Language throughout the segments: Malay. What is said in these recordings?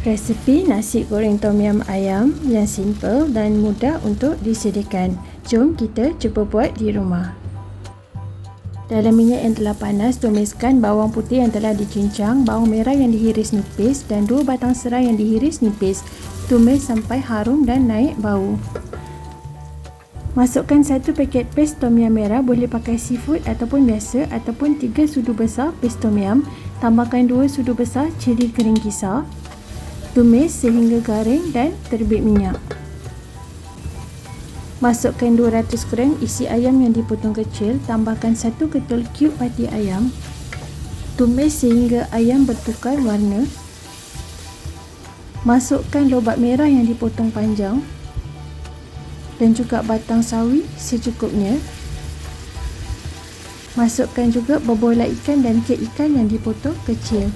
Resepi nasi goreng tom yum ayam yang simple dan mudah untuk disediakan. Jom kita cuba buat di rumah. Dalam minyak yang telah panas, tumiskan bawang putih yang telah dicincang, bawang merah yang dihiris nipis dan 2 batang serai yang dihiris nipis. Tumis sampai harum dan naik bau. Masukkan 1 paket paste tom yum merah, boleh pakai seafood ataupun biasa, ataupun 3 sudu besar paste tom yum. Tambahkan 2 sudu besar cili kering kisar. Tumis sehingga garing dan terbit minyak. Masukkan 200 gram isi ayam yang dipotong kecil. Tambahkan 1 ketul cube pati ayam. Tumis sehingga ayam bertukar warna. Masukkan lobak merah yang dipotong panjang dan juga batang sawi secukupnya. Masukkan juga bobolah ikan dan kek ikan yang dipotong kecil.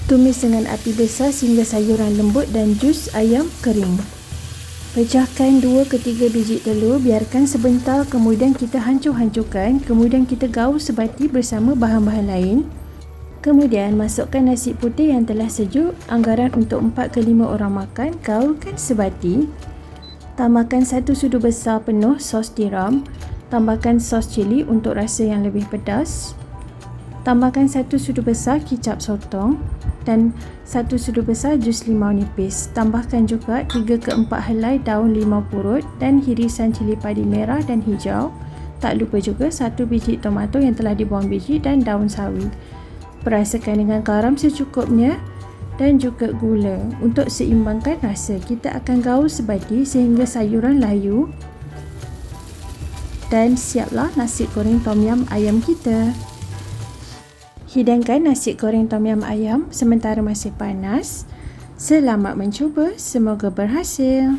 Tumis dengan api besar sehingga sayuran lembut dan jus ayam kering. Pecahkan 2 ke 3 biji telur, biarkan sebentar, kemudian kita hancur-hancurkan, kemudian kita gaul sebati bersama bahan-bahan lain. Kemudian masukkan nasi putih yang telah sejuk, anggaran untuk 4 ke 5 orang makan, gaulkan sebati. Tambahkan 1 sudu besar penuh sos tiram, tambahkan sos cili untuk rasa yang lebih pedas. Tambahkan 1 sudu besar kicap sotong dan 1 sudu besar jus limau nipis. Tambahkan juga 3 ke 4 helai daun limau purut dan hirisan cili padi merah dan hijau. Tak lupa juga 1 biji tomato yang telah dibuang biji dan daun sawi. Perasakan dengan garam secukupnya dan juga gula. Untuk seimbangkan rasa, kita akan gaul sebati sehingga sayuran layu. Dan siaplah nasi goreng tom yum ayam kita. Hidangkan nasi goreng tom yum ayam sementara masih panas. Selamat mencuba, semoga berhasil.